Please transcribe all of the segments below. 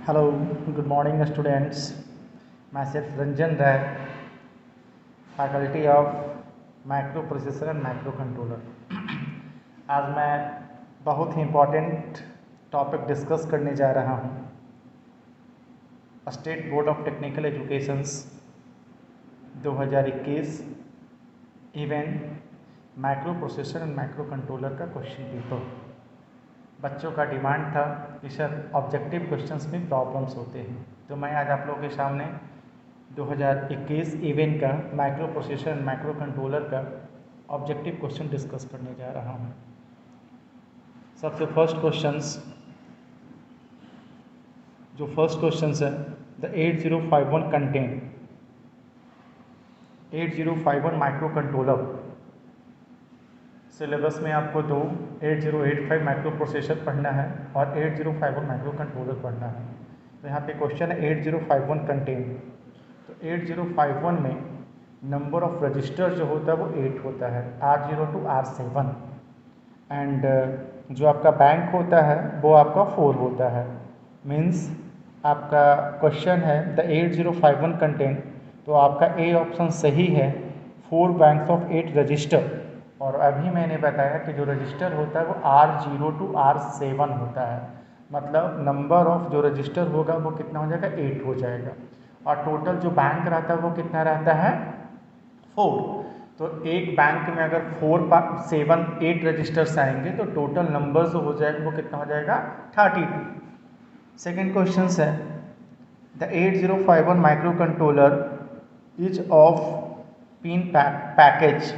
Hello good morning students. मैं सिर्फ Ranjan Rai, faculty of micro processor and microcontroller. आज मैं बहुत ही इम्पोर्टेंट टॉपिक डिस्कस करने जा रहा हूँ। State board of technical educations 2021 event micro processor and micro controller का क्वेश्चन पेपर। बच्चों का डिमांड था कि सर ऑब्जेक्टिव क्वेश्चंस में प्रॉब्लम्स होते हैं, तो मैं आज आप लोगों के सामने 2021 इवेंट का micro processor and micro controller का ऑब्जेक्टिव क्वेश्चन डिस्कस करने जा रहा हूँ। सबसे फर्स्ट क्वेश्चंस है the 8051 content 8051 micro controller. Syllabus में आपको 8085 माइक्रो प्रोसेसर पढ़ना है और 8051 माइक्रो कंट्रोलर पढ़ना है। तो यहाँ पे क्वेश्चन है 8051 कंटेंट। तो 8051 में नंबर ऑफ रजिस्टर जो होता है वो 8 होता है, R0 to R7, एंड जो आपका बैंक होता है वो आपका 4 होता है। मीन्स आपका क्वेश्चन है द 8051 कंटेंट, तो आपका ए ऑप्शन सही है, 4 बैंक्स ऑफ 8 रजिस्टर। और अभी मैंने बताया कि जो रजिस्टर होता है वो R0 to R7 होता है, मतलब नंबर ऑफ जो रजिस्टर होगा वो कितना हो जाएगा, 8 हो जाएगा। और टोटल जो बैंक रहता है वो कितना रहता है, 4। तो एक बैंक में अगर 8 रजिस्टर्स आएंगे तो टोटल नंबर जो हो जाएगा वो कितना हो जाएगा, 32। सेकेंड क्वेश्चन है the 8051 micro controller is of pin package,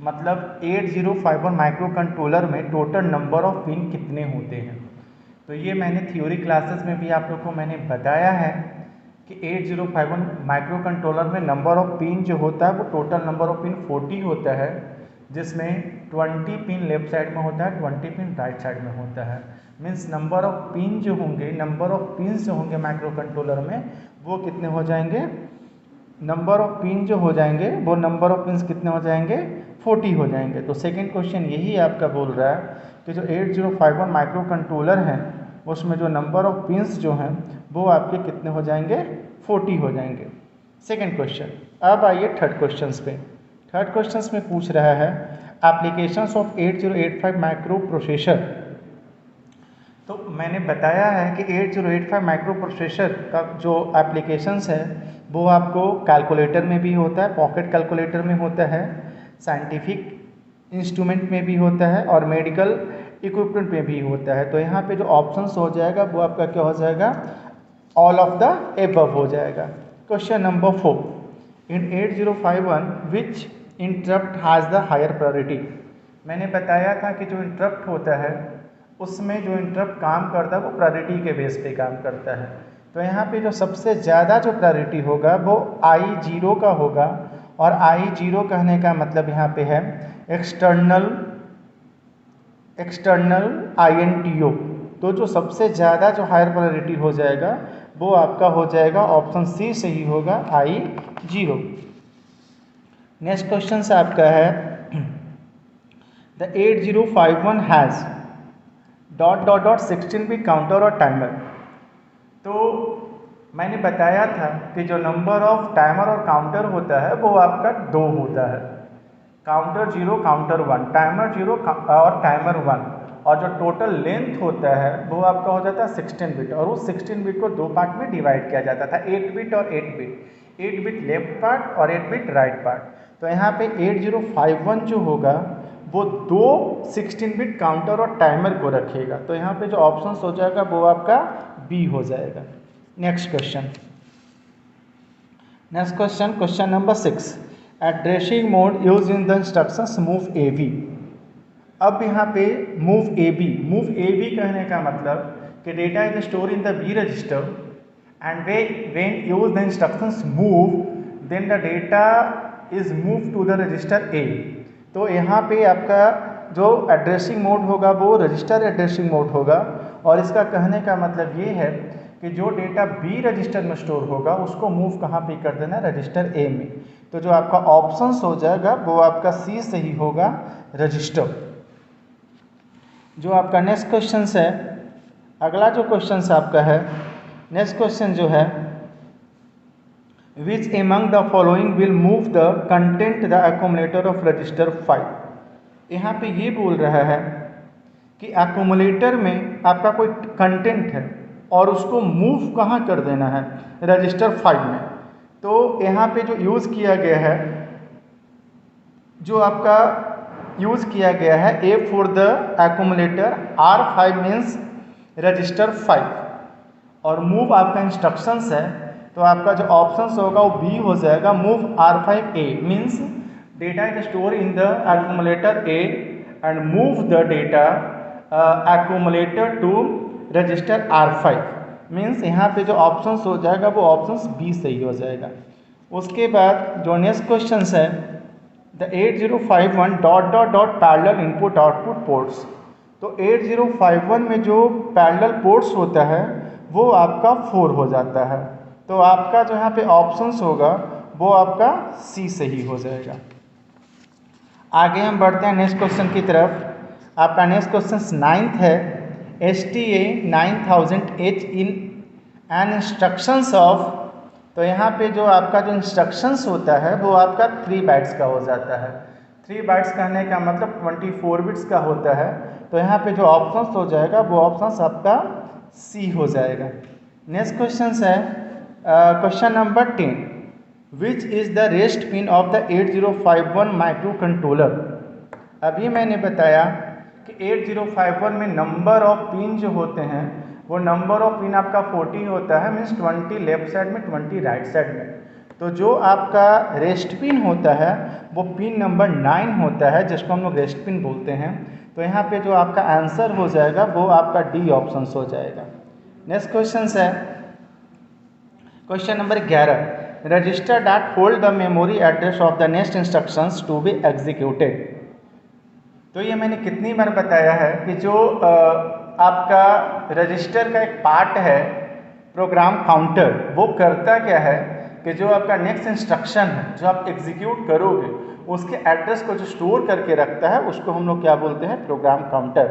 मतलब 8051 माइक्रो कंट्रोलर में टोटल नंबर ऑफ पिन कितने होते हैं। तो ये मैंने थ्योरी क्लासेस में भी आप लोग को मैंने बताया है कि 8051 माइक्रो कंट्रोलर में नंबर ऑफ पिन जो होता है वो टोटल नंबर ऑफ पिन 40 होता है, जिसमें 20 पिन लेफ्ट साइड में होता है, 20 पिन राइट साइड में होता है। मीन्स नंबर ऑफ पिन जो होंगे, नंबर ऑफ पिन्स जो होंगे माइक्रो कंट्रोलर में वो कितने हो जाएंगे, नंबर ऑफ पिन जो हो जाएंगे वो नंबर ऑफ पिन्स कितने हो जाएंगे, 40 हो जाएंगे। तो सेकंड क्वेश्चन यही आपका बोल रहा है कि जो 8051 माइक्रो कंट्रोलर हैं उसमें जो नंबर ऑफ पिन्स जो हैं वो आपके कितने हो जाएंगे, 40 हो जाएंगे। Second question. अब आइए थर्ड क्वेश्चन पे। थर्ड क्वेश्चन में पूछ रहा है एप्लीकेशंस ऑफ 8085 माइक्रो प्रोसेसर। तो मैंने बताया है कि 8085 माइक्रो प्रोसेसर का जो एप्लीकेशंस है वो आपको कैलकुलेटर में भी होता है, पॉकेट कैलकुलेटर में होता है, साइंटिफिक इंस्ट्रूमेंट में भी होता है और मेडिकल इक्विपमेंट में भी होता है। तो यहाँ पे जो ऑप्शंस हो जाएगा वो आपका क्या हो जाएगा, ऑल ऑफ द एबव हो जाएगा। Question number 4, in 8051 which interrupt has the higher priority. मैंने बताया था कि जो इंटरप्ट होता है उसमें जो इंटरप्ट काम करता है वो प्रायोरिटी के बेस पे काम करता है। तो यहाँ पे जो सबसे ज़्यादा जो प्रायोरिटी होगा वो I0 का होगा, और I0 कहने का मतलब यहाँ पे है एक्सटर्नल INTO। तो जो सबसे ज़्यादा जो हायर प्रायोरिटी हो जाएगा वो आपका हो जाएगा ऑप्शन सी सही होगा, I0। नेक्स्ट क्वेश्चन से आपका है द 8051 हैज़ ... 16 बिट काउंटर और टाइमर। तो मैंने बताया था कि जो नंबर ऑफ टाइमर और काउंटर होता है वो आपका 2 होता है, काउंटर 0 काउंटर 1, टाइमर 0 और टाइमर 1, और जो टोटल लेंथ होता है वो आपका हो जाता है 16 बिट, और उस 16 बिट को 2 पार्ट में डिवाइड किया जाता था, 8 बिट और 8 बिट, 8 बिट लेफ्ट पार्ट और 8 बिट राइट पार्ट। तो यहाँ पे 8051 जो होगा वो 2 16 बिट काउंटर और टाइमर को रखेगा। तो यहाँ पे जो ऑप्शन हो जाएगा वो आपका बी हो जाएगा। Next question question number 6, addressing mode use in the instructions move AB। अब यहाँ पे मूव AB कहने का मतलब कि data is store in the B register and when use the instructions move then the data is move to the register A। तो यहाँ पे आपका जो एड्रेसिंग मोड होगा वो रजिस्टर एड्रेसिंग मोड होगा, और इसका कहने का मतलब ये है कि जो डेटा B रजिस्टर में स्टोर होगा उसको मूव कहाँ पे कर देना, रजिस्टर A में। तो जो आपका ऑप्शंस हो जाएगा वो आपका सी सही होगा, रजिस्टर। जो आपका नेक्स्ट क्वेश्चन है, अगला जो क्वेश्चन आपका है नेक्स्ट क्वेश्चन जो है, which among the following will move the content the accumulator of register 5। यहाँ पे ये बोल रहा है कि एक्यूमुलेटर में आपका कोई कंटेंट है और उसको मूव कहाँ कर देना है, रजिस्टर 5 में। तो यहाँ पे जो यूज़ किया गया है, जो आपका यूज़ किया गया है A for the accumulator, R5 means register 5, और मूव आपका इंस्ट्रक्शंस है, तो आपका जो ऑप्शंस होगा वो बी हो जाएगा, move R5A means data is store in the accumulator A and move the data accumulator to register R5 means यहाँ पे जो ऑप्शंस हो जाएगा वो ऑप्शंस बी सही हो जाएगा। उसके बाद जो नेक्स्ट क्वेश्चन है, the 8051 dot dot dot parallel input output ports. तो 8051 में जो पैरेलल पोर्ट्स होता है वो आपका 4 हो जाता है, तो आपका जो यहाँ पे ऑप्शंस होगा वो आपका सी सही हो जाएगा। आगे हम बढ़ते हैं नेक्स्ट क्वेश्चन की तरफ। आपका नेक्स्ट क्वेश्चन 9th है, STA 9000H in an instructions of. तो यहाँ पे जो आपका जो इंस्ट्रक्शंस होता है वो आपका 3 बाइट्स का हो जाता है। 3 बाइट्स कहने का मतलब 24 बिट्स का होता है, तो यहाँ पे जो ऑप्शंस हो जाएगा वो ऑप्शंस आपका सी हो जाएगा। नेक्स्ट क्वेश्चन है question number 10, which is the rest pin of the 8051 micro controller. अभी मैंने बताया कि 8051 में नंबर ऑफ पिन जो होते हैं वो नंबर ऑफ पिन आपका 40 होता है, मीन्स 20 लेफ्ट साइड में 20 राइट साइड में। तो जो आपका रेस्ट पिन होता है वो पिन नंबर 9 होता है, जिसको हम लोग रेस्ट पिन बोलते हैं। तो यहाँ पे जो आपका आंसर हो जाएगा वो आपका डी ऑप्शन हो जाएगा। नेक्स्ट क्वेश्चन है question number 11, register that hold the memory address of the next instructions to be executed. तो ये मैंने कितनी बार बताया है कि जो आपका रजिस्टर का एक पार्ट है प्रोग्राम काउंटर, वो करता क्या है कि जो आपका नेक्स्ट इंस्ट्रक्शन है जो आप एग्जीक्यूट करोगे उसके एड्रेस को जो स्टोर करके रखता है उसको हम लोग क्या बोलते हैं, प्रोग्राम काउंटर।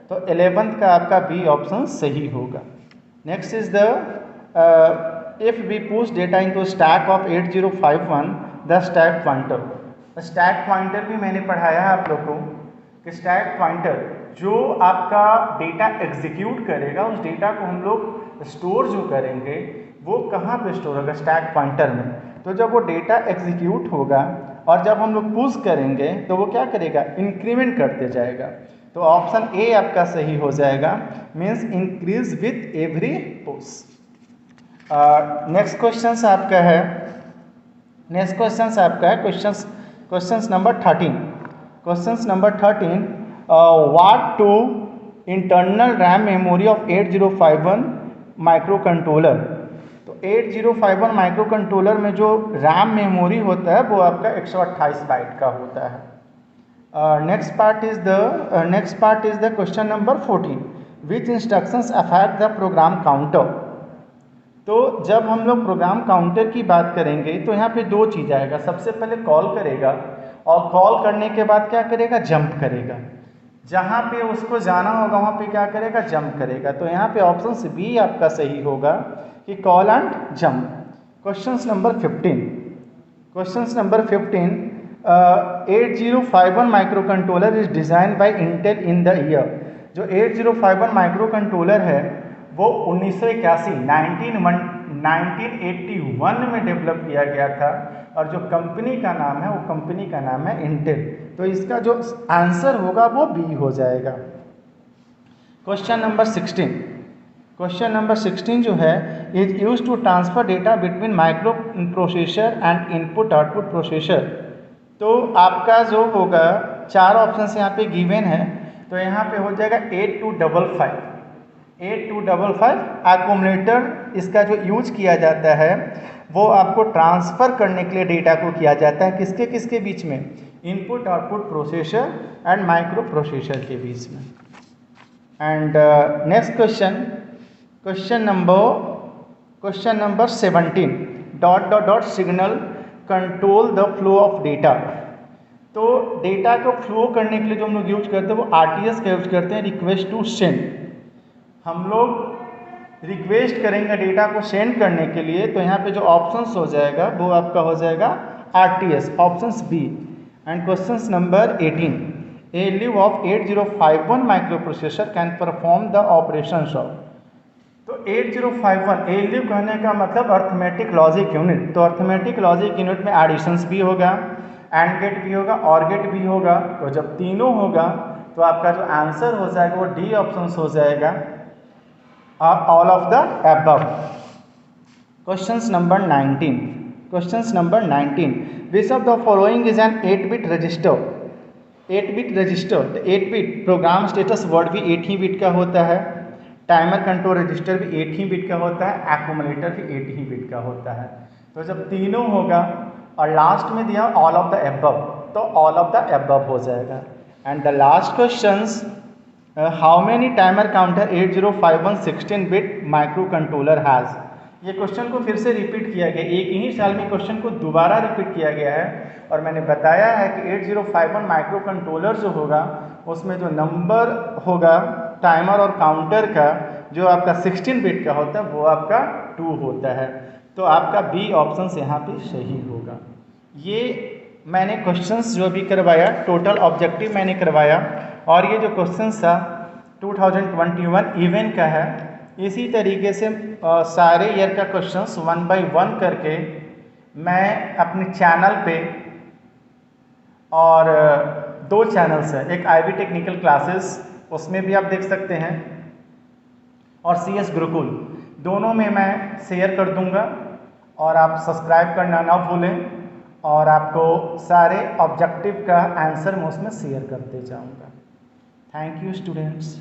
तो 11th का आपका बी ऑप्शन सही होगा। Next is the if we push data into stack of 8051 the stack pointer। Stack pointer भी मैंने पढ़ाया है आप लोग को कि स्टैक पॉइंटर जो आपका डेटा एग्जीक्यूट करेगा उस डेटा को हम लोग स्टोर जो करेंगे वो कहाँ पे स्टोर होगा, स्टैक पॉइंटर में। तो जब वो डेटा एग्जीक्यूट होगा और जब हम लोग पुश करेंगे तो वो क्या करेगा, इंक्रीमेंट करते जाएगा। तो ऑप्शन ए आपका सही हो जाएगा, means increase with every push. Next question आपका है question number 13। Question number 13, what to internal RAM memory of 8051 micro controller. तो 8051 माइक्रो कंट्रोलर में जो रैम मेमोरी होता है वो आपका 128 बाइट का होता है। Next part is the question number 14, which instructions affect the program counter. तो जब हम लोग प्रोग्राम काउंटर की बात करेंगे तो यहाँ पे 2 चीज़ आएगा। सबसे पहले कॉल करेगा और कॉल करने के बाद क्या करेगा, जंप करेगा। जहाँ पे उसको जाना होगा वहाँ पे क्या करेगा, जंप करेगा। तो यहाँ पे ऑप्शन बी आपका सही होगा कि call and jump. Question number 15, 8051 micro controller is design by Intel in the year. जो 8051 माइक्रो कंट्रोलर है वो 1981 में डेवलप किया गया था, और जो कंपनी का नाम है वो कंपनी का नाम है इंटेल। तो इसका जो आंसर होगा वो बी हो जाएगा। क्वेश्चन नंबर 16 जो है, is use to transfer data between micro processor and input output processor. तो आपका जो होगा 4 ऑप्शन यहाँ पे गिवन है, तो यहाँ पे हो जाएगा 8255 एक्यूमुलेटर। इसका जो यूज किया जाता है वो आपको ट्रांसफ़र करने के लिए डेटा को किया जाता है, किसके किसके बीच में, input output processor and micro processor के बीच में। And next question number 17, dot dot dot signal control the flow of data. तो डेटा को फ्लो करने के लिए जो हम लोग यूज करते हैं वो RTS का यूज करते हैं, रिक्वेस्ट टू सेंड। हम लोग रिक्वेस्ट करेंगे डेटा को सेंड करने के लिए, तो यहाँ पे जो ऑप्शंस हो जाएगा वो आपका हो जाएगा RTS, options B. And question number 18, ALU of 8051 micro processor can perform the operations of. तो 8051 ALU कहने का मतलब अर्थमेटिक लॉजिक यूनिट। तो अर्थमेटिक लॉजिक यूनिट में एडिशंस भी होगा, एंड गेट भी होगा, और गेट भी होगा। तो जब तीनों होगा तो आपका जो आंसर हो जाएगा वो डी ऑप्शन हो जाएगा, all of the above. Question number 19, question number 19, which of the following is an 8-बिट रजिस्टर। 8-बिट रजिस्टर, तो 8-बिट प्रोग्राम स्टेटस वर्ड भी 8 ही बिट का होता है, टाइमर कंट्रोल रजिस्टर भी 8 ही बिट का होता है, एक्यूमुलेटर भी 8 ही बिट का होता है। तो जब तीनों होगा और लास्ट में दिया ऑल ऑफ द एबव, तो ऑल ऑफ द एबव हो जाएगा। And the last questions, how many timer counter 8051 16-बिट माइक्रो कंट्रोलर हैज़। ये क्वेश्चन को फिर से रिपीट किया गया, एक ही साल में क्वेश्चन को दोबारा रिपीट किया गया है। और मैंने बताया है कि 8051 माइक्रो कंट्रोलर जो होगा उसमें जो नंबर होगा टाइमर और काउंटर का, जो आपका 16 बिट का होता है वो आपका 2 होता है। तो आपका बी ऑप्शन यहाँ पे सही होगा। ये मैंने क्वेश्चंस जो भी करवाया, टोटल ऑब्जेक्टिव मैंने करवाया, और ये जो क्वेश्चंस था 2021 इवेंट का है। इसी तरीके से सारे ईयर का क्वेश्चंस 1 बाय 1 करके मैं अपने चैनल पे, और 2 चैनल्स हैं, एक IB टेक्निकल क्लासेस उसमें भी आप देख सकते हैं, और CS गुरुकुल, दोनों में मैं शेयर कर दूंगा। और आप सब्सक्राइब करना ना भूलें, और आपको सारे ऑब्जेक्टिव का आंसर मैं उसमें शेयर करते जाऊंगा। Thank you students.